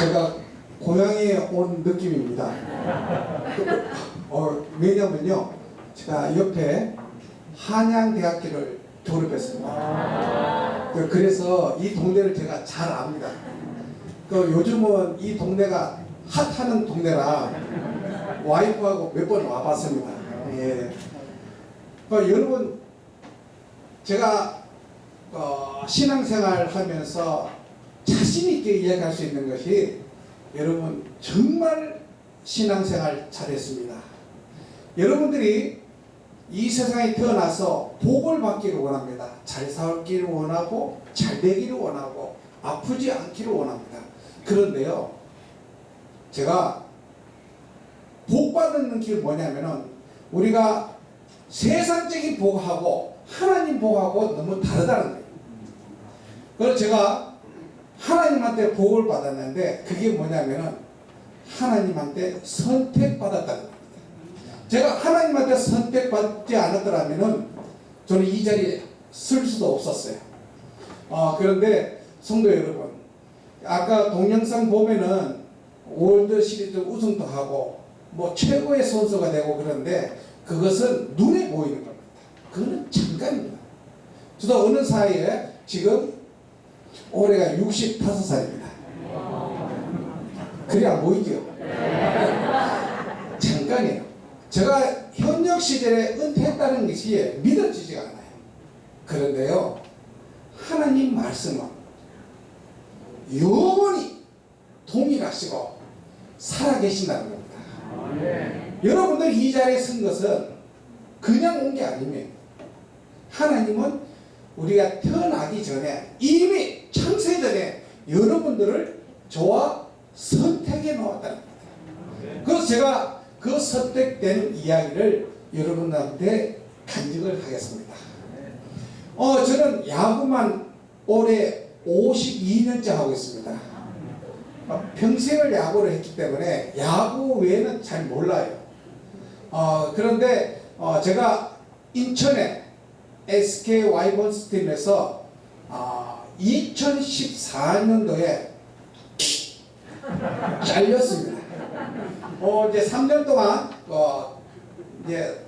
제가 고향에 온 느낌입니다. 왜냐면요, 제가 옆에 한양대학교를 졸업했습니다. 그래서 이 동네를 제가 잘 압니다. 요즘은 이 동네가 핫하는 동네라 와이프하고 몇 번 와봤습니다. 예. 여러분, 제가 신앙생활 하면서 자신있게 이야기할 수 있는 것이, 여러분 정말 신앙생활 잘했습니다. 여러분들이 이 세상에 태어나서 복을 받기를 원합니다. 잘 살기를 원하고 잘 되기를 원하고 아프지 않기를 원합니다. 그런데요, 제가 복 받는 길 뭐냐면은, 우리가 세상적인 복하고 하나님 복하고 너무 다르다는 거예요. 그래서 제가 하나님한테 복을 받았는데, 그게 뭐냐면은 하나님한테 선택받았다는 겁니다. 제가 하나님한테 선택받지 않았더라면은 저는 이 자리에 쓸 수도 없었어요. 그런데 성도 여러분, 아까 동영상 보면은 월드 시리즈 우승도 하고 뭐 최고의 선수가 되고 그런데, 그것은 눈에 보이는 겁니다. 그거는 잠깐입니다. 저도 어느 사이에 지금 올해가 65살입니다. 그래 안 보이죠? 잠깐이에요. 제가 현역 시절에 은퇴했다는 것이 믿어지지가 않아요. 그런데요, 하나님 말씀은 영원히 동일하시고 살아계신다는 겁니다. 여러분들 이 자리에 선 것은 그냥 온 게 아닙니다. 하나님은 우리가 태어나기 전에, 이미 창세전에 여러분들을 저와 선택해 놓았다는 겁니다. 그래서 제가 그 선택된 이야기를 여러분들한테 간증을 하겠습니다. 저는 야구만 올해 52년째 하고 있습니다. 평생을 야구를 했기 때문에 야구 외에는 잘 몰라요. 그런데 제가 인천에 SK 와이번스 팀에서 2014년도에 잘렸습니다. 이제 3년 동안 이제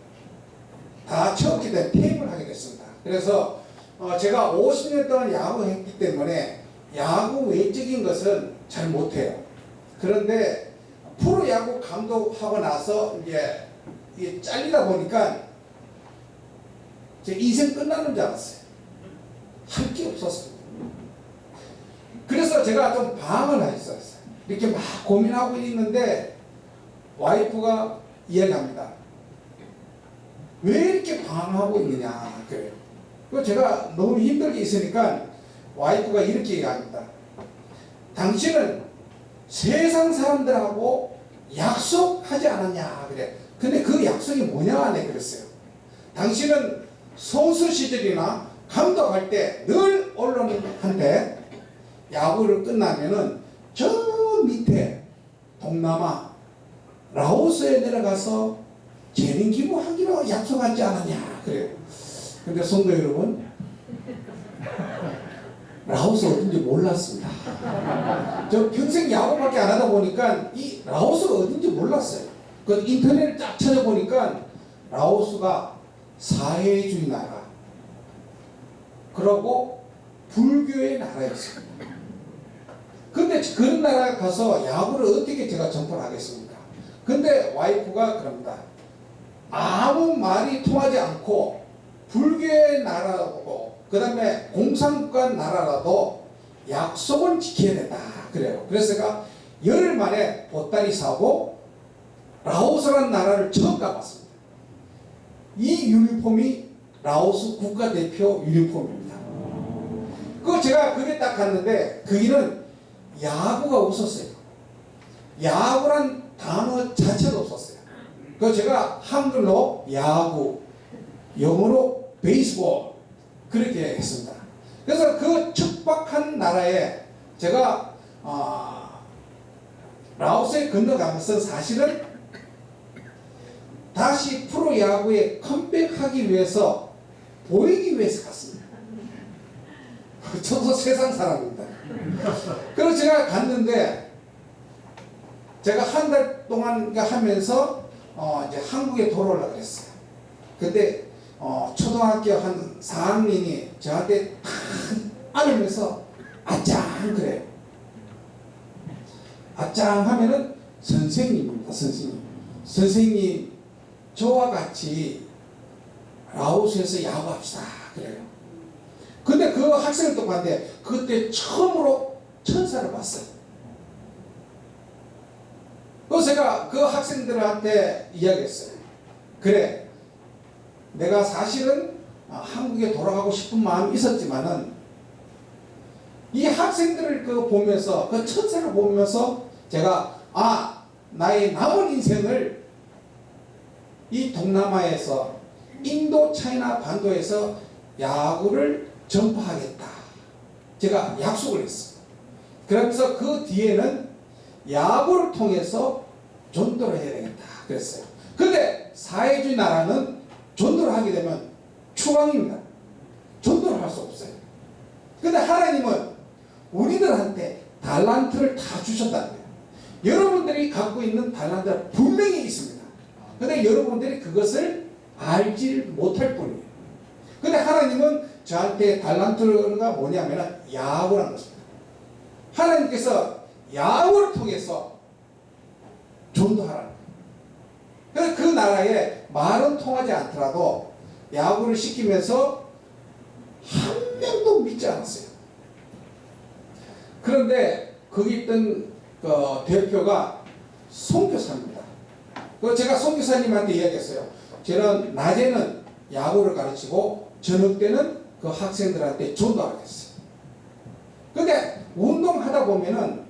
다 채웠기 때문에 퇴임을 하게 됐습니다. 그래서 제가 50년 동안 야구했기 때문에 야구 외적인 것은 잘 못해요. 그런데 프로야구 감독하고 나서 이제 잘리다 보니까 제 인생 끝나는 줄 알았어요. 할 게 없었어요. 그래서 제가 좀 방황을 했었어요. 이렇게 막 고민하고 있는데 와이프가 이야기합니다. 왜 이렇게 방황하고 있느냐 그래요. 그래서 제가 너무 힘들게 있으니까 와이프가 이렇게 얘기합니다. 당신은 세상 사람들하고 약속하지 않았냐 그래. 근데 그 약속이 뭐냐 네 그랬어요. 당신은 선수 시절이나 감독할 때 늘 언론한테 야구를 끝나면은 저 밑에 동남아 라오스에 내려가서 재능 기부하기로 약속하지 않았냐 그래요. 근데 성도 여러분, 라오스 어딘지 몰랐습니다. 저 평생 야구밖에 안 하다 보니까 이 라오스가 어딘지 몰랐어요. 그 인터넷을 쫙 찾아보니까 라오스가 사회주의 나라, 그러고 불교의 나라였습니다. 근데 그런 나라에 가서 야구를 어떻게 제가 전파를 하겠습니까? 근데 와이프가 그럽니다. 아무 말이 통하지 않고 불교의 나라고 그 다음에 공산국가 나라라도 약속은 지켜야 된다 그래요. 그래서 제가 열흘 만에 보따리 사고 라오스라는 나라를 처음 가봤습니다. 이 유니폼이 라오스 국가대표 유니폼입니다. 제가 그게 딱 갔는데 거기는 야구가 없었어요. 야구란 단어 자체도 없었어요. 그래서 제가 한글로 야구, 영어로 베이스볼 그렇게 했습니다. 그래서 그 척박한 나라에 제가 라오스에 건너가면서 사실은 다시 프로야구에 컴백하기 위해서 보이기 위해서 갔습니다. 저도 세상 사람입니다. 그래서 제가 갔는데 제가 한 달 동안 하면서 이제 한국에 돌아오려고 그랬어요. 근데 초등학교 한 4학년이 저한테 탁 안으면서 아짱 그래요. 아짱 하면은 선생님입니다. 선생님 저와 같이 라오스에서 야구합시다 그래요. 근데 그 학생을 또 봤는데 그때 처음으로 천사를 봤어요. 그래서 제가 그 학생들한테 이야기했어요. 그래, 내가 사실은 한국에 돌아가고 싶은 마음이 있었지만은 이 학생들을 보면서 그 천사를 보면서 제가 나의 남은 인생을 이 동남아에서 인도 차이나 반도에서 야구를 전파하겠다. 제가 약속을 했어요. 그러면서 그 뒤에는 야구를 통해서 전도를 해야 되겠다 그랬어요. 근데 사회주의 나라는 전도를 하게 되면 추방입니다. 전도를 할 수 없어요. 근데 하나님은 우리들한테 달란트를 다 주셨다는 거예요. 여러분들이 갖고 있는 달란트가 분명히 있습니다. 근데 여러분들이 그것을 알지 못할 뿐이에요. 근데 하나님은 저한테 달란트가 뭐냐면 야구라는 것입니다. 하나님께서 야구를 통해서 전도하라는 거예요. 그래서 그 나라에 말은 통하지 않더라도 야구를 시키면서 한 명도 믿지 않았어요. 그런데 거기 있던 대표가 선교사입니다. 제가 선교사님한테 이야기했어요. 저는 낮에는 야구를 가르치고 저녁 때는 그 학생들한테 전도하겠어요. 근데 운동하다 보면은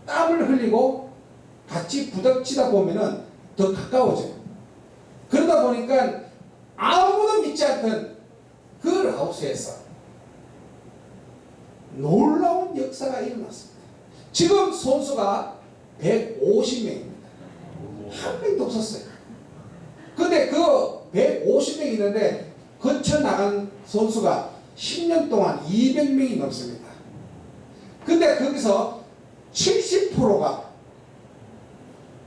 땀을 흘리고 같이 부닥치다 보면은 더 가까워져요. 그러다 보니까 아무도 믿지 않던 그 라오스에서 놀라운 역사가 일어났습니다. 지금 선수가 150명입니다. 한 명도 없었어요. 근데 그 150명 있는데 거쳐 나간 선수가 10년 동안 200명이 넘습니다. 근데 거기서 70%가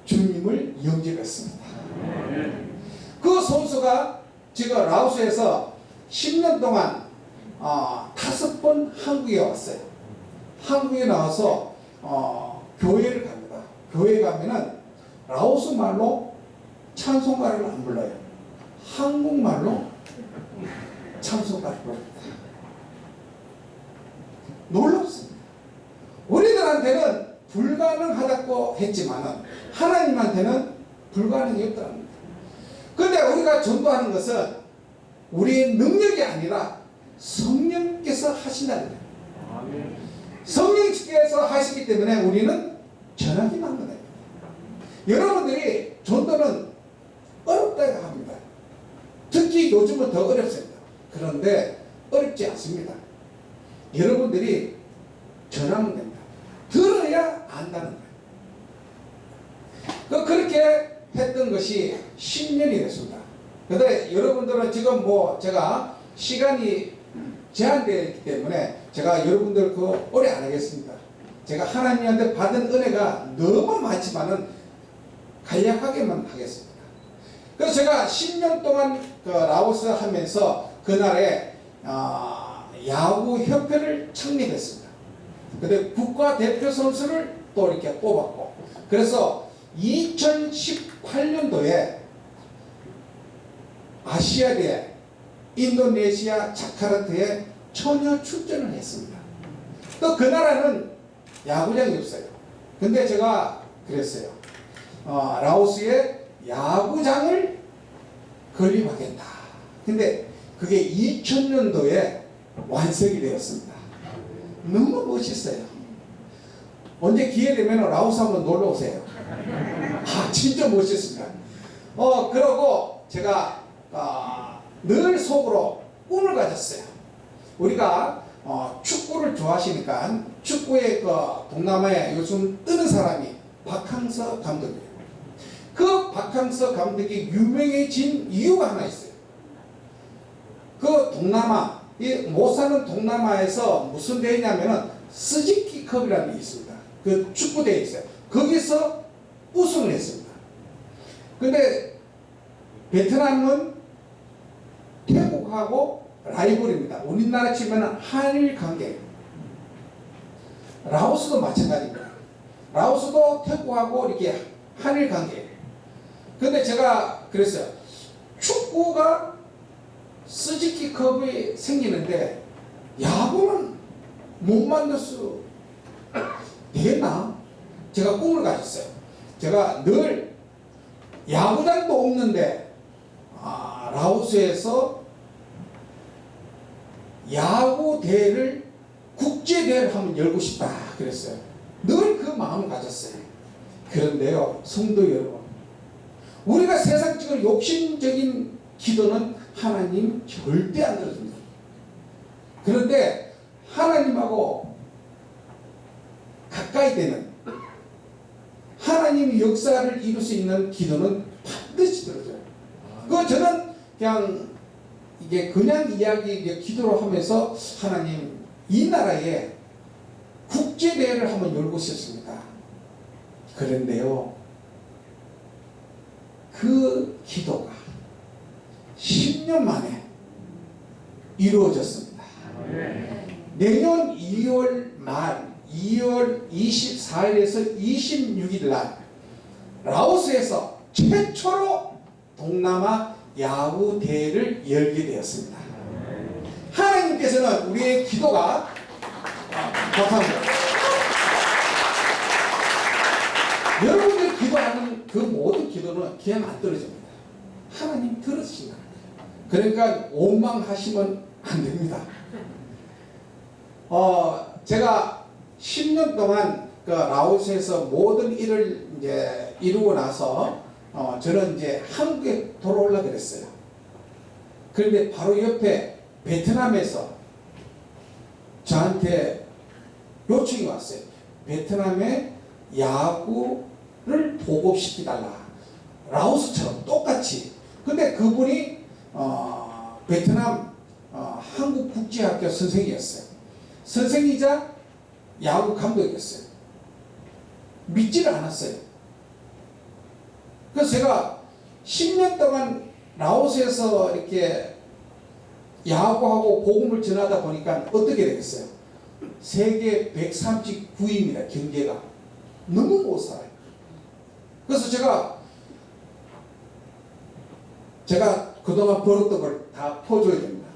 주님을 영접했습니다. 그 선수가 지금 라오스에서 10년 동안 5번 한국에 왔어요. 한국에 나와서 교회를 갑니다. 교회 가면은 라오스 말로 찬송가를 안 불러요. 한국말로 찬송가를 부릅니다. 놀랍습니다. 우리들한테는 불가능하다고 했지만은 하나님한테는 불가능이 없다는 겁니다. 그런데 우리가 전도하는 것은 우리의 능력이 아니라 성령께서 하신다는 거예요. 성령께서 하시기 때문에 우리는 전하기만 하는 거예요. 여러분들이 전도는 어렵다고 합니다. 특히 요즘은 더 어렵습니다. 그런데 어렵지 않습니다. 여러분들이 전하면 됩니다. 들어야 안다는 거예요. 그렇게 했던 것이 10년이 됐습니다. 그런데 여러분들은 지금 제가 시간이 제한되어 있기 때문에 제가 여러분들 오래 안 하겠습니다. 제가 하나님한테 받은 은혜가 너무 많지만은 간략하게만 하겠습니다. 그래서 제가 10년 동안 라오스 하면서 그날에 야구협회를 창립했습니다. 근데 국가대표 선수를 또 이렇게 뽑았고, 그래서 2018년도에 아시아대 인도네시아 자카르타에 처녀 출전을 했습니다. 또 그 나라는 야구장이 없어요. 근데 제가 그랬어요. 라오스에 야구장을 건립하겠다. 근데 그게 2000년도에 완성이 되었습니다. 너무 멋있어요. 언제 기회 되면 라오스 한번 놀러 오세요. 진짜 멋있습니다. 그러고 제가 늘 속으로 꿈을 가졌어요. 우리가 축구를 좋아하시니까 축구의 동남아에 요즘 뜨는 사람이 박항서 감독이에요. 그 박항서 감독이 유명해진 이유가 하나 있어요. 그 동남아, 못 사는 동남아에서 무슨 대회냐면은 스즈키컵이라는 게 있습니다. 그 축구대회 있어요. 거기서 우승을 했습니다. 근데 베트남은 태국하고 라이벌입니다. 우리나라 치면 한일 관계. 라오스도 마찬가지입니다. 라오스도 태국하고 이렇게 한일 관계. 근데 제가 그랬어요. 축구가 스즈키컵이 생기는데 야구는 못 만들 수 되나? 제가 꿈을 가졌어요. 제가 늘 야구장도 없는데 라오스에서 야구 대회를 국제 대회를 한번 열고 싶다 그랬어요. 늘 그 마음을 가졌어요. 그런데요, 성도 여러분, 우리가 세상적으로 욕심적인 기도는 하나님 절대 안 들어줍니다. 그런데 하나님하고 가까이 되는 하나님의 역사를 이룰 수 있는 기도는 반드시 들어줘요. 저는 그냥 이야기 기도로 하면서 하나님 이 나라에 국제대회를 한번 열고 싶습니다. 그런데요, 그 기도가 10년 만에 이루어졌습니다. 내년 2월 말 2월 24일에서 26일 날 라오스에서 최초로 동남아 야구 대회를 열게 되었습니다. 하나님께서는 우리의 기도가 감사합니다. 여러분들이 기도하는 그 모든 기도는 그냥 안 떨어집니다. 하나님 들으시나. 그러니까 원망하시면 안 됩니다. 제가 10년 동안 그 라오스에서 모든 일을 이제 이루고 나서 저는 이제 한국에 돌아오려고 그랬어요. 그런데 바로 옆에 베트남에서 저한테 요청이 왔어요. 베트남에 야구를 보급시켜달라. 라오스처럼 똑같이. 근데 그분이 베트남 한국국제학교 선생이었어요. 선생이자 야구 감독이었어요. 믿지를 않았어요. 그래서 제가 10년 동안 라오스에서 이렇게 야구하고 복음을 전하다 보니까 어떻게 되겠어요? 세계 139위입니다. 경제가. 너무 못 살아요. 그래서 제가 그동안 벌었던 걸 다 퍼줘야 됩니다.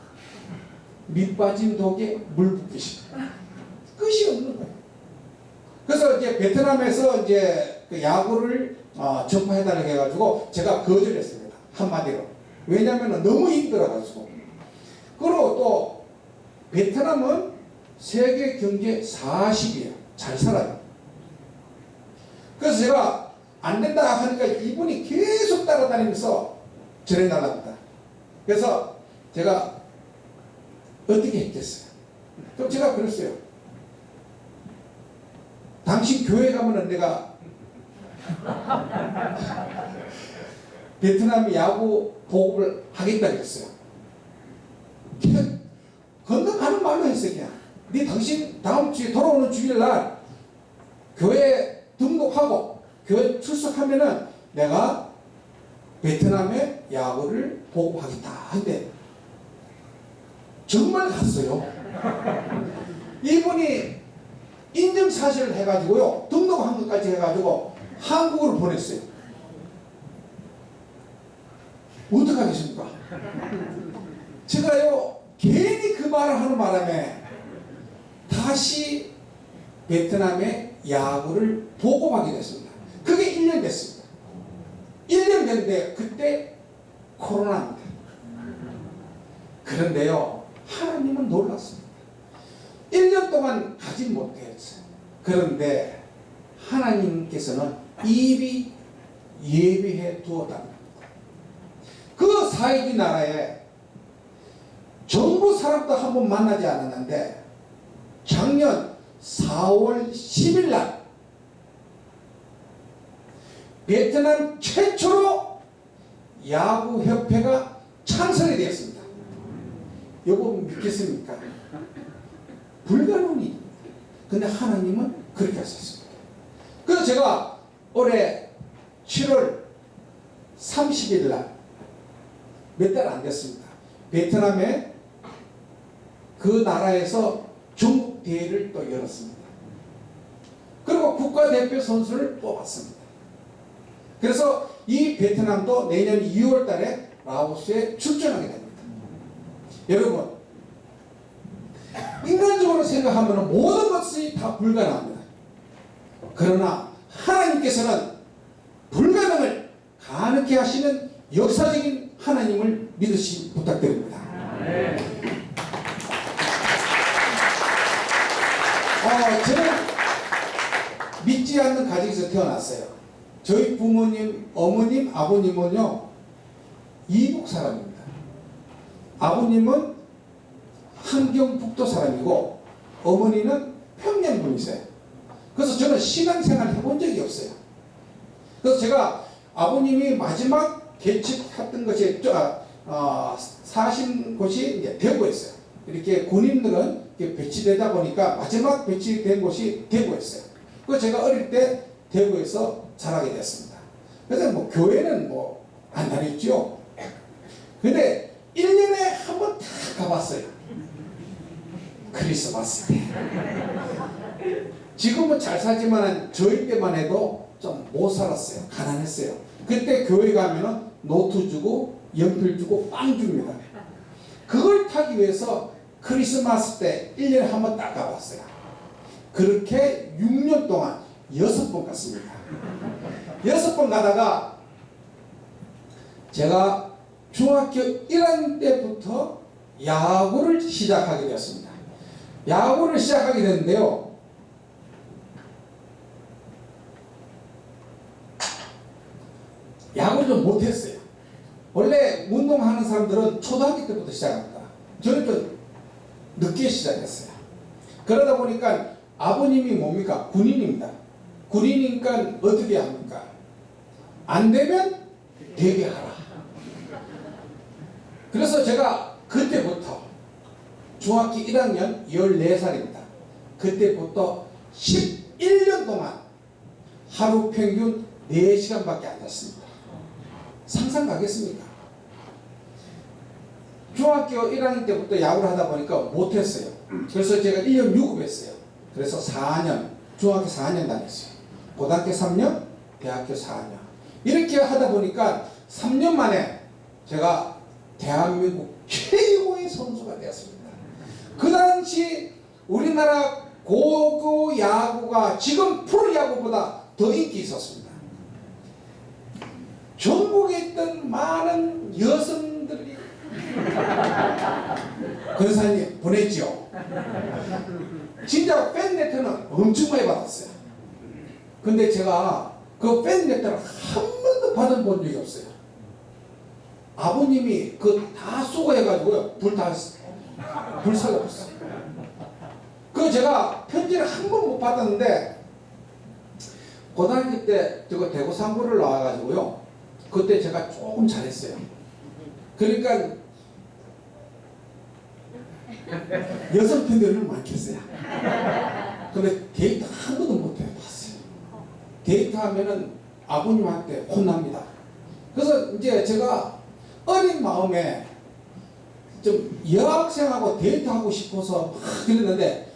밑 빠진 독에 물 붓듯이. 끝이 없는 거예요. 그래서 이제 베트남에서 이제 그 야구를 전파해달라고 해가지고 제가 거절했습니다. 한마디로. 왜냐하면 너무 힘들어가지고. 그리고 또 베트남은 세계 경제 40위에요. 잘 살아요. 그래서 제가 안 된다 하니까 이분이 계속 따라다니면서 전해달랍니다. 그래서 제가 어떻게 했겠어요? 그럼 제가 그랬어요. 당신 교회 가면은 내가 베트남 야구 보급을 하겠다 그랬어요. 그냥 건너가는 말로 했어요. 그냥 당신 다음 주에 돌아오는 주일날 교회 등록하고 교회 출석하면은 내가 베트남에 야구를 보급하겠다 한데 정말 갔어요. 이분이 인증사실을 해가지고요, 등록한 것까지 해가지고 한국으로 보냈어요. 어떡하겠습니까? 제가요, 괜히 그 말을 하는 바람에 다시 베트남에 야구를 보급하게 됐습니다. 그게 1년 됐습니다. 1년 됐는데 그때 코로나입니다. 그런데요, 하나님은 놀랐습니다. 1년 동안 가지 못했어요. 그런데 하나님께서는 이미 예비해 두었답니다. 그 사이비 나라에 정부 사람도 한 번 만나지 않았는데 작년 4월 10일 날 베트남 최초로 야구협회가 창설이 되었습니다. 여러분 믿겠습니까? 불가능이. 근데 하나님은 그렇게 하셨습니다. 그 그래서 제가 올해 7월 30일 날 몇 달 안 됐습니다. 베트남에 그 나라에서 전국 대회를 또 열었습니다. 그리고 국가대표 선수를 뽑았습니다. 그래서 이 베트남도 내년 2월 달에 라오스에 출전하게 됩니다. 여러분, 인간적으로 생각하면 모든 것이 다 불가능합니다. 그러나 하나님께서는 불가능을 가능케 하시는 역사적인 하나님을 믿으시 부탁드립니다. 저는 믿지 않는 가정에서 태어났어요. 저희 부모님, 어머님, 아버님은요 이북 사람입니다. 아버님은 함경북도 사람이고 어머니는 평양분이세요. 그래서 저는 신앙생활 해본 적이 없어요. 그래서 제가 아버님이 마지막 개척했던 것이 사신 곳이 이제 대구였어요. 이렇게 군인들은 이렇게 배치되다 보니까 마지막 배치된 곳이 대구였어요. 그래서 제가 어릴 때 대구에서 자라게 됐습니다. 그래서 뭐 교회는 뭐 안 다녔죠. 근데 1년에 한 번 다 가봤어요. 크리스마스 때. 지금은 잘 살지만 저희 때만 해도 좀 못 살았어요. 가난했어요. 그때 교회 가면은 노트 주고 연필 주고 빵 줍니다. 그걸 타기 위해서 크리스마스 때 1년에 한 번 딱 가봤어요. 그렇게 6년 동안 6번 갔습니다. 6번 가다가 제가 중학교 1학년 때부터 야구를 시작하게 되었습니다. 야구를 시작하게 됐는데요. 야구를 좀 못했어요. 원래 운동하는 사람들은 초등학교 때부터 시작합니다. 저는 좀 늦게 시작했어요. 그러다 보니까 아버님이 뭡니까? 군인입니다. 군인이니까 어떻게 합니까? 안 되면 되게 하라. 그래서 제가 그때부터 중학교 1학년 14살입니다. 그때부터 11년 동안 하루 평균 4시간밖에 안 잤습니다. 상상 가겠습니까? 중학교 1학년 때부터 야구를 하다 보니까 못했어요. 그래서 제가 1년 유급했어요. 그래서 4년, 중학교 4년 다녔어요. 고등학교 3년, 대학교 4년. 이렇게 하다 보니까 3년 만에 제가 대한민국 최고의 선수가 되었습니다. 그 당시 우리나라 고교 야구가 지금 프로야구보다 더 인기 있었습니다. 전국에 있던 많은 여성들이 권사님 보냈죠. 진짜 팬레터는 엄청 많이 받았어요. 근데 제가 그 팬레터를 한 번도 받아본 적이 없어요. 아버님이 그 다 수거해가지고요 불 살려줬어요. 그 제가 편지를 한 번 못 받았는데 고등학교 때 제가 대구 상고를 나와가지고요 그때 제가 조금 잘했어요. 그러니까 여성 팬들은 많겠어요. 근데 데이트 한 번도 못 해봤어요. 데이트하면은 아버님한테 혼납니다. 그래서 이제 제가 어린 마음에 좀 여학생하고 데이트하고 싶어서 막 그랬는데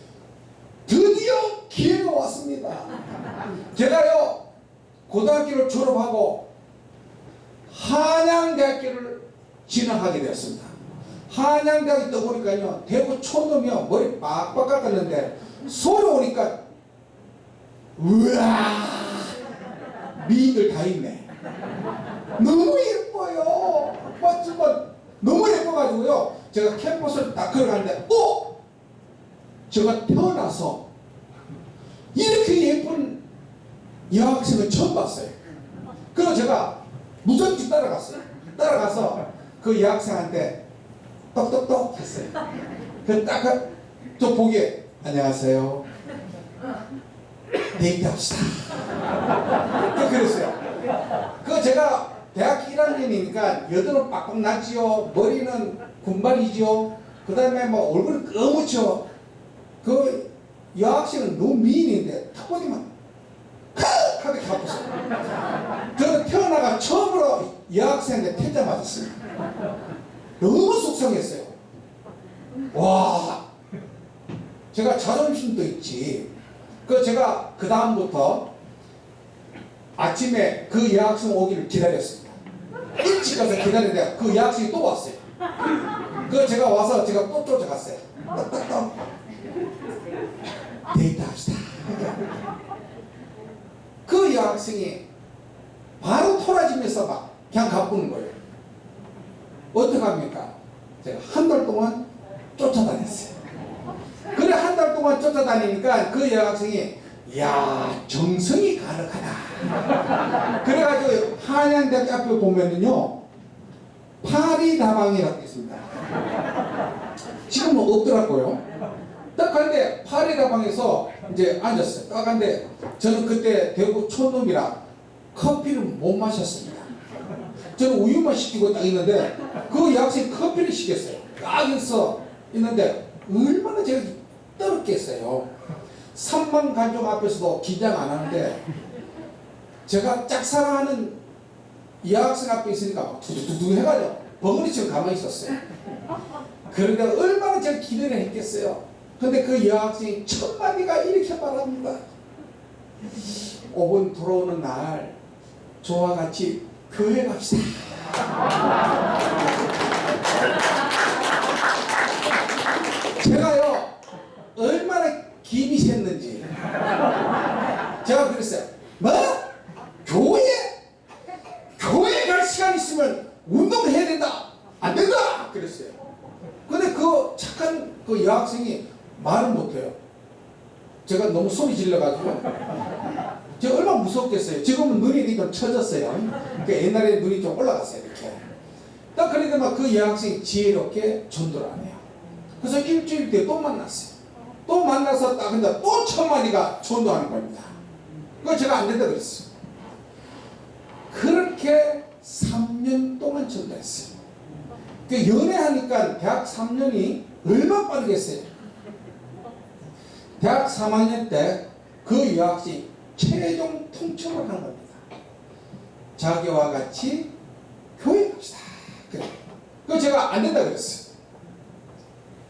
드디어 기회가 왔습니다. 제가요 고등학교를 졸업하고 한양대학교를 진학하게 되었습니다. 한양대학교 떠보니까요 대구 촌놈이요 머리 빡빡 깎았는데 서울 오니까 우와 미인들 다 있네. 너무 예뻐요. 정말 너무 예뻐가지고요 제가 캠퍼스를 딱 걸어가는데 제가 태어나서 이렇게 예쁜 여학생을 처음 봤어요. 그래서 제가 무전기 따라갔어요. 따라가서 그 여학생한테 똑똑똑 했어요. 딱 저 보기에 안녕하세요. 데이트합시다. 그랬어요. 그 제가 대학교 1학년이니까 여드름 빡빡 났지요. 머리는 군발이지요. 그 다음에 뭐 얼굴은 검었죠. 그 여학생은 너무 미인인데 탁 보기만 하게 아팠어요. 저는 태어나가 처음으로 여학생한테 퇴짜 맞았어요. 너무 속상했어요. 와, 제가 자존심도 있지. 제가 그 다음부터 아침에 그 여학생 오기를 기다렸습니다. 일찍 가서 기다렸는데 그 여학생이 또 왔어요. 제가 와서 제가 또 쫓아갔어요. 데이트합시다. 그 여학생이 바로 토라지면서 막 그냥 가쁘는 거예요. 어떡합니까? 제가 한 달 동안 쫓아다녔어요. 그래 한 달 동안 쫓아다니니까 그 여학생이 야 정성이 가득하다. 그래가지고 한양대학교 앞에 보면은요 파리다방이라고 있습니다. 지금은 없더라고요. 딱 갔는데 파리다방에서 이제 앉았어요. 딱 갔는데 저는 그때 대구 촌놈이라 커피를 못 마셨습니다. 저는 우유만 시키고 딱 있는데 그 여학생이 커피를 시켰어요. 딱 있어 있는데 얼마나 제가 떨었겠어요. 3만 가족 앞에서도 긴장 안 하는데 제가 짝사랑하는 여학생 앞에 있으니까 막 두두두두 해가지고 벙어리처럼 가만히 있었어요. 그런데 얼마나 제가 기대를 했겠어요. 근데 그 여학생이 첫 마디가 이렇게 말합니다. 5분 돌아오는 날 저와 같이 교회 갑시다. 제가요 얼마나 김이 샜는지 제가 그랬어요. 뭐? 교회? 교회 갈 시간 있으면 운동을 해야 된다. 안 된다. 그랬어요. 근데 그 착한 그 여학생이 말을 못해요. 제가 너무 소리 질러가지고 제가 얼마나 무섭겠어요. 지금은 눈이 좀 처졌어요. 그러니까 옛날에 눈이 좀 올라갔어요. 이렇게. 딱 그런데 막 그 여학생이 지혜롭게 전도를 안 해요. 그래서 일주일 뒤에 또 만났어요. 또 만나서 딱 근데 또 첫 마디가 전도하는 겁니다. 그거 제가 안 된다 그랬어요. 그렇게 3년 동안 전도했어요. 연애하니까 대학 3년이 얼마나 빠르겠어요. 대학 3학년 때 그 여학생이 최종 통첩을 한 겁니다. 자기와 같이 교회 갑시다. 그래. 그거 제가 안 된다 그랬어요.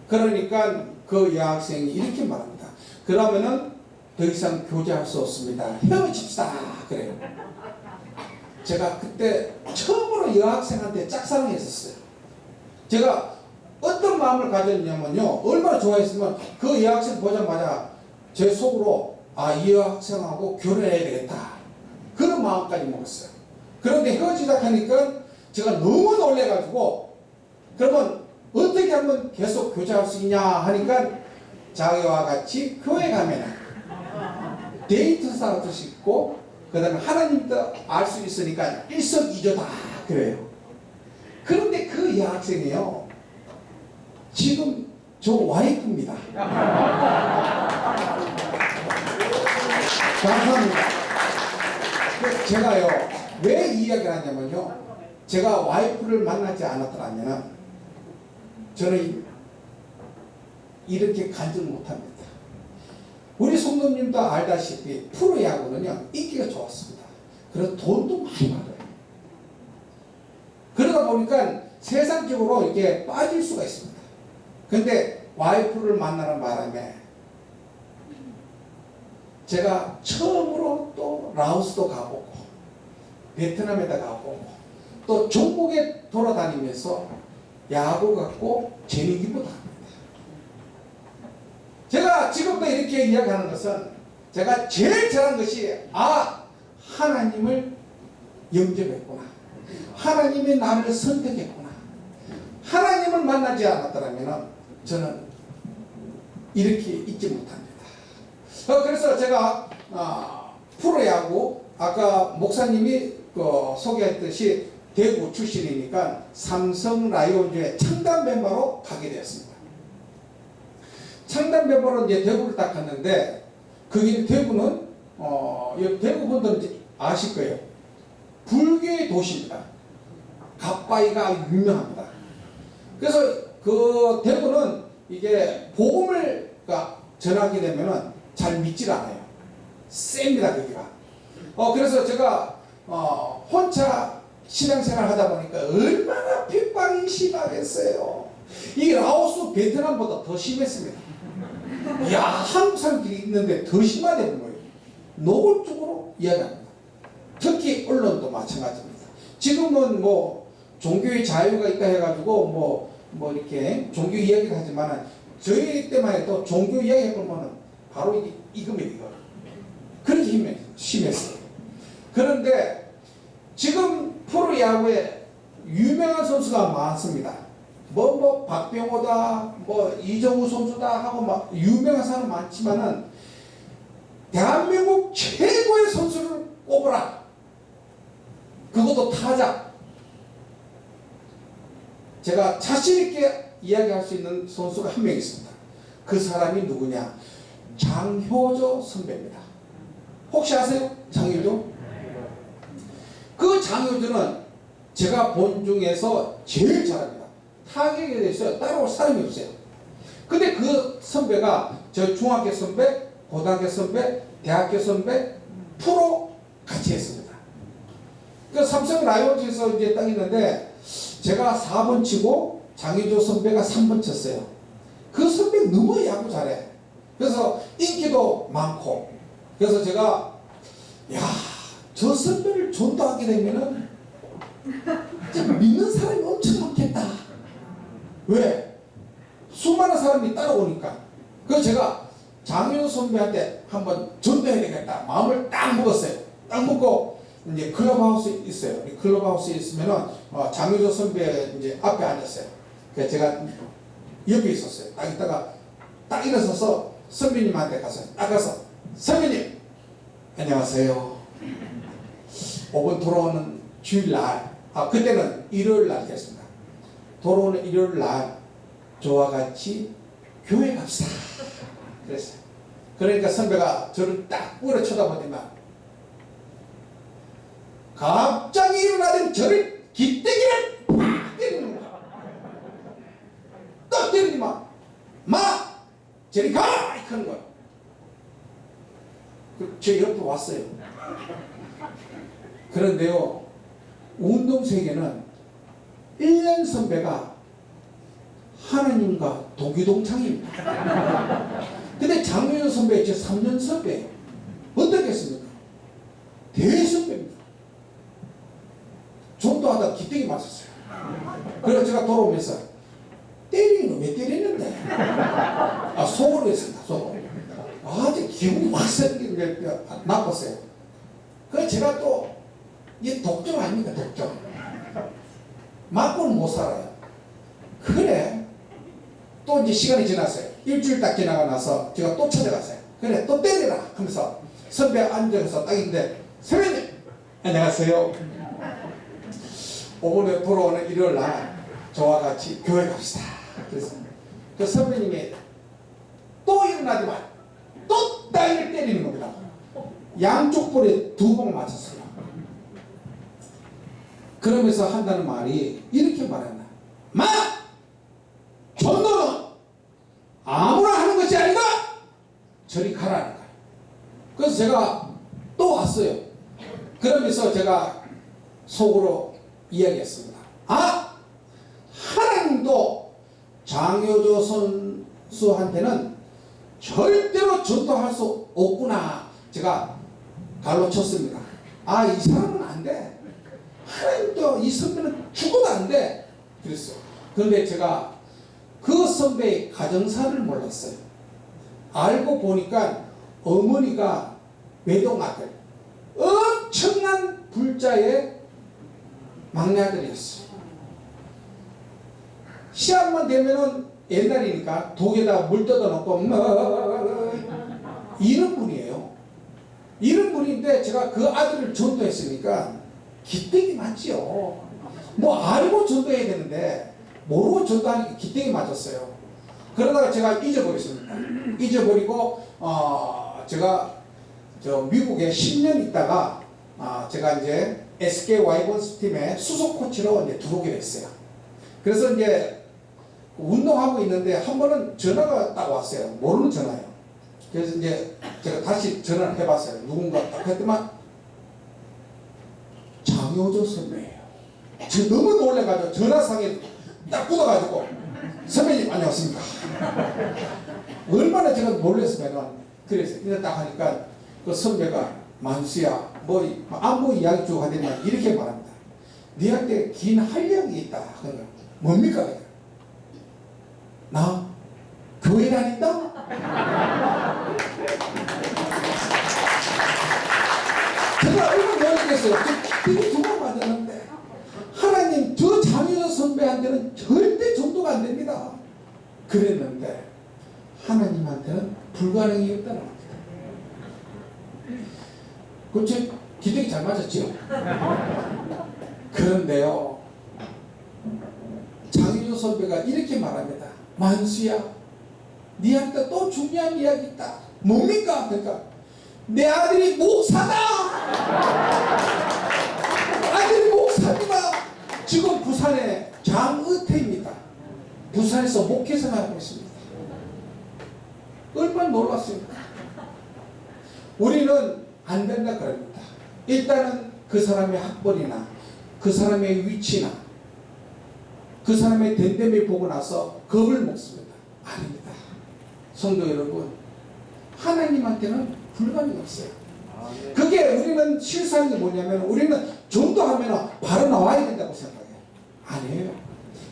그러니까 그 여학생이 이렇게 말합니다. 그러면은 더 이상 교제할 수 없습니다. 헤어집시다. 그래요. 제가 그때 처음으로 여학생한테 짝사랑했었어요. 제가 어떤 마음을 가졌냐면요. 얼마나 좋아했으면 그 여학생 보자마자 제 속으로 이 여학생하고 결혼해야 되겠다. 그런 마음까지 먹었어요. 그런데 헤어지자 하니까 제가 너무 놀래가지고 그러면 어떻게 하면 계속 교제할 수 있냐 하니까 자기와 같이 교회 가면 데이트사도 있고 그 다음에 하나님도 알 수 있으니까 일석이조다 그래요. 그런데 그 여학생이요 지금 저 와이프입니다. 감사합니다. 제가요 왜 이 이야기를 하냐면요 제가 와이프를 만나지 않았더라면 저는 이렇게 간증 못합니다. 우리 송도님도 알다시피 프로야구는요 인기가 좋았습니다. 그래서 돈도 많이 받아요. 그러다 보니까 세상적으로 이렇게 빠질 수가 있습니다. 근데 와이프를 만나는 바람에 제가 처음으로 또 라오스도 가보고 베트남에다 가보고 또 중국에 돌아다니면서 야구 같고 재능기부도 합니다. 제가 지금도 이렇게 이야기하는 것은 제가 제일 잘한 것이 하나님을 영접했구나. 하나님이 나를 선택했구나. 하나님을 만나지 않았더라면 저는 이렇게 있지 못합니다. 그래서 제가 프로야구 아까 목사님이 소개했듯이 대구 출신이니까 삼성 라이온즈의 창단 멤버로 가게 되었습니다. 창단 멤버로 이제 대구를 딱 갔는데 거기 대구는 대구 분들은 이제 아실 거예요. 불교의 도시입니다. 갓바위가 유명합니다. 그래서 그 대구는 이게 복음을 전하게 되면은 잘 믿질 않아요. 셉니다 거기가. 그래서 제가 혼자 신앙생활 하다 보니까 얼마나 핍박이 심하겠어요. 이 라오스 베트남보다 더 심했습니다. 야, 한국 사람들이 있는데 더 심하다는 거예요. 노골적으로 이야기합니다. 특히 언론도 마찬가지입니다. 지금은 뭐 종교의 자유가 있다 해가지고 뭐 이렇게 종교 이야기를 하지만 저희 때만 해도 종교 이야기 해보면 바로 이겁니다. 이거. 그렇게 심했어요. 그런데 지금 프로야구에 유명한 선수가 많습니다. 박병호다, 이정우 선수다 하고 막 유명한 사람 많지만은 대한민국 최고의 선수를 꼽으라. 그것도 타자. 제가 자신있게 이야기할 수 있는 선수가 한 명 있습니다. 그 사람이 누구냐? 장효조 선배입니다. 혹시 아세요? 장효조? 그 장효조는 제가 본 중에서 제일 잘합니다. 타격에 대해서 따라올 사람이 없어요. 근데 그 선배가 저 중학교 선배, 고등학교 선배, 대학교 선배, 프로 같이 했습니다. 그 삼성 라이온즈에서 이제 딱 있는데 제가 4번 치고 장효조 선배가 3번 쳤어요. 그 선배 너무 야구 잘해. 그래서 인기도 많고. 그래서 제가 저 선배를 존도하게 되면은 믿는 사람이 엄청 많겠다. 왜? 수많은 사람이 따라오니까. 그래서 제가 장효조 선배한테 한번 전도해야 되겠다. 마음을 딱 먹었어요. 딱 먹고 이제 클럽하우스 있어요. 클럽하우스에 있으면은 장효조 선배 이제 앞에 앉았어요. 그래서 제가 옆에 있었어요. 딱 있다가 딱 일어서서 선배님한테 가서 선배님 안녕하세요. 5번 돌아오는 주일날 그때는 일요일날 됐습니다. 돌아오는 일요일날 저와 같이 교회 갑시다. 그랬어요. 그러니까 선배가 저를 딱 뿌려 쳐다보더니만 갑자기 일어나더니 저를 기대기를 팍 때리는 거야. 딱 때리더니만 저리 가! 이렇게 하는 거야. 제 옆에 왔어요. 그런데요, 운동 세계는 1년 선배가 하나님과 동기동창입니다. 근데 장효조 선배 제 3년 선배예요. 어떻겠습니까? 대선배입니다. 전도하다 기대기 맞았어요. 그래서 제가 돌아오면서 때리는 왜 때리는데? 속으로 했습니다. 속으로. 아주 기분이 확 나빴어요. 그래서 제가 또 이게 독점 아닙니까? 독점. 맞고는 못 살아요. 그래. 또 이제 시간이 지났어요. 일주일 딱 지나가 나서 제가 또 찾아갔어요. 그래 또 때리라 하면서 선배 앉아서 딱 있는데 선배님 안녕하세요. 5번에 돌아오는 일요일 날 저와 같이 교회 갑시다. 그래서 그 선배님이 또 일어나지만 또 따위를 때리는 겁니다. 양쪽 볼에 2번 맞췄어요. 그러면서 한다는 말이 이렇게 말했나? 전도는 아무나 하는 것이 아니다. 저리 가라는 거예요. 그래서 제가 또 왔어요. 그러면서 제가 속으로 이야기했습니다. 하나님도 장효조 선수한테는 절대로 전도할 수 없구나. 제가 갈로 쳤습니다. 이 사람은 안 돼. 하나님도 이 선배는 죽어도 안 돼. 그랬어요. 그런데 제가 그 선배의 가정사를 몰랐어요. 알고 보니까 어머니가 외동아들, 엄청난 불자의 막내 아들이었어요. 시합만 되면은 옛날이니까 독에다 물 뜯어놓고 이런 분이에요. 이런 분인데 제가 그 아들을 전도했으니까 기대기 맞지요. 알고 전도해야 되는데 모르고 전도하니까 기대기 맞았어요. 그러다가 제가 잊어버렸습니다. 잊어버리고 제가 미국에 10년 있다가 제가 이제 SK 와이번스 팀의 수석 코치로 이제 들어오게 됐어요. 그래서 이제 운동하고 있는데 한 번은 전화가 딱 왔어요. 모르는 전화예요. 그래서 이제 제가 다시 전화를 해봤어요. 누군가 딱 했더만 장효조 선배예요. 저 너무 놀래가지고 전화상에 딱 굳어가지고 선배님 안녕하십니까. 얼마나 제가 놀랐으면 그래서 이제 딱 하니까 그 선배가 만수야 뭐 안부 이야기 쭉 하더니 이렇게 말합니다. 니한테 긴 한량이 있다. 그러니까 뭡니까? 나 교회 다닌다? 제가 얼마나 놀랐겠어요. 되게 두번 받았는데 하나님 저 장효조 선배한테는 절대 정도가 안 됩니다. 그랬는데 하나님한테는 불가능이었다는 겁니다. 그렇죠? 기대기 잘 맞았죠? 그런데요, 장효조 선배가 이렇게 말합니다. 만수야, 니한테 또 중요한 이야기 있다. 뭡니까? 그러니까 내 아들이 목사다. 아들이 목사입니다. 지금 부산의 장의태입니다. 부산에서 목회 생활하고 있습니다. 얼마나 놀랐습니까? 우리는 안 된다 그럽니다. 일단은 그 사람의 학벌이나 그 사람의 위치나 그 사람의 됨됨이 보고 나서 겁을 먹습니다. 아닙니다. 성도 여러분, 하나님한테는 불가능이 없어요. 그게 우리는 실수하는 게 뭐냐면 우리는 전도하면 바로 나와야 된다고 생각해요. 아니에요.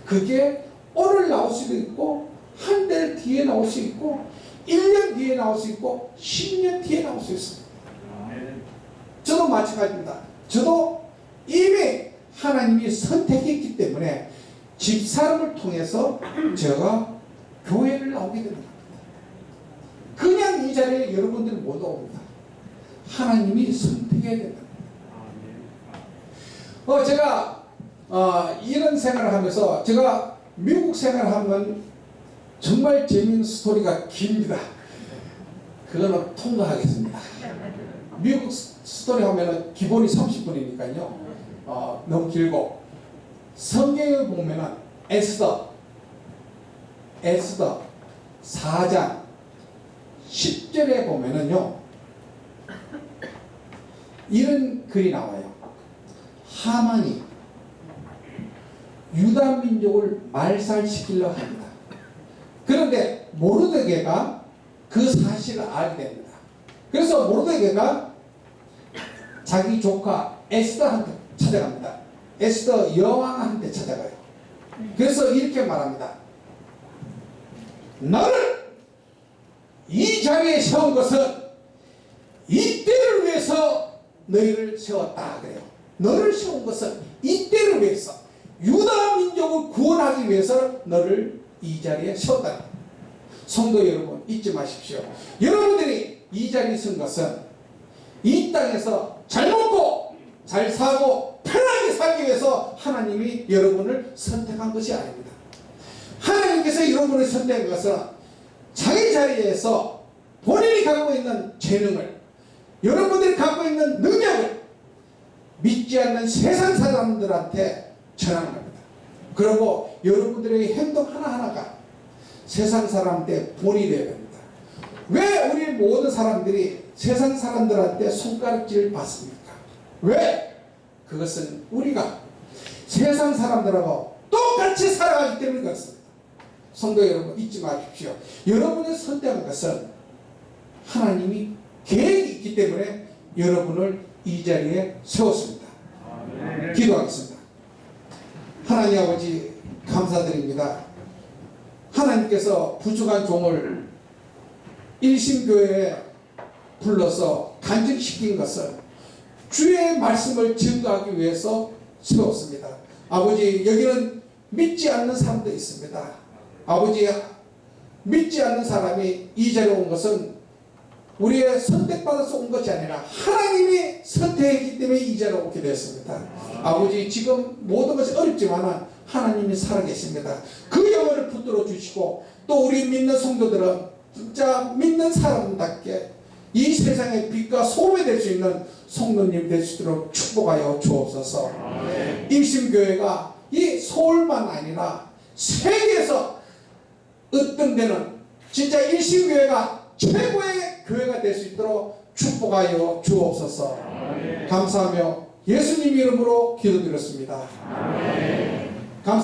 그게 오늘 나올 수도 있고 한 달 뒤에 나올 수 있고 1년 뒤에 나올 수 있고 10년 뒤에 나올 수 있습니다. 저도 마찬가지입니다. 저도 이미 하나님이 선택했기 때문에 집사람을 통해서 제가 교회를 나오게 되는 겁니다. 그냥 이 자리에 여러분들 못 오옵니다. 하나님이 선택해야 된다. 제가 이런 생활을 하면서 제가 미국 생활하면 정말 재미있는 스토리가 깁니다. 그거는 통과하겠습니다. 미국 스토리 하면은 기본이 30분이니까요. 너무 길고 성경에 보면은 에스더 4장 10절에 보면은요 이런 글이 나와요. 하만이 유다 민족을 말살시키려 합니다. 그런데 모르드게가 그 사실을 알게 됩니다. 그래서 모르드게가 자기 조카 에스더한테 찾아갑니다. 에스더 여왕한테 찾아가요. 그래서 이렇게 말합니다. 너를 이 자리에 세운 것은 이때를 위해서 너희를 세웠다 그래요. 너를 세운 것은 이때를 위해서 유다 민족을 구원하기 위해서 너를 이 자리에 세웠다. 성도 여러분 잊지 마십시오. 여러분들이 이 자리에 선 것은 이 땅에서 잘 먹고 잘 사고 편하게 살기 위해서 하나님이 여러분을 선택한 것이 아닙니다. 하나님께서 여러분을 선택한 것은 자기 자리에서 본인이 갖고 있는 재능을, 여러분들이 갖고 있는 능력을 믿지 않는 세상 사람들한테 전하는 겁니다. 그리고 여러분들의 행동 하나하나가 세상 사람한테 본이 되어야 됩니다. 왜 우리 모든 사람들이 세상 사람들한테 손가락질 받습니까? 왜? 그것은 우리가 세상 사람들하고 똑같이 살아가기 때문에 그렇습니다. 성도 여러분 잊지 마십시오. 여러분의 선택한 것은 하나님이 계획이 있기 때문에 여러분을 이 자리에 세웠습니다. 기도하겠습니다. 하나님 아버지 감사드립니다. 하나님께서 부족한 종을 일심교회에 불러서 간증시킨 것은 주의 말씀을 증거하기 위해서 세웠습니다. 아버지 여기는 믿지 않는 사람도 있습니다. 아버지 믿지 않는 사람이 이 자리에 온 것은 우리의 선택받아서 온 것이 아니라 하나님이 선택했기 때문에 이 자리에 오게 되었습니다. 아버지 지금 모든 것이 어렵지만 하나님이 살아계십니다. 그 영혼을 붙들어 주시고 또 우리 믿는 성도들은 진짜 믿는 사람답게 이 세상의 빛과 소금이 될 수 있는 성도님 될 수 있도록 축복하여 주옵소서. 일심교회가 이 서울만 아니라 세계에서 으뜸되는 진짜 일심교회가 최고의 교회가 될 수 있도록 축복하여 주옵소서. 감사하며 예수님 이름으로 기도드렸습니다. 아멘.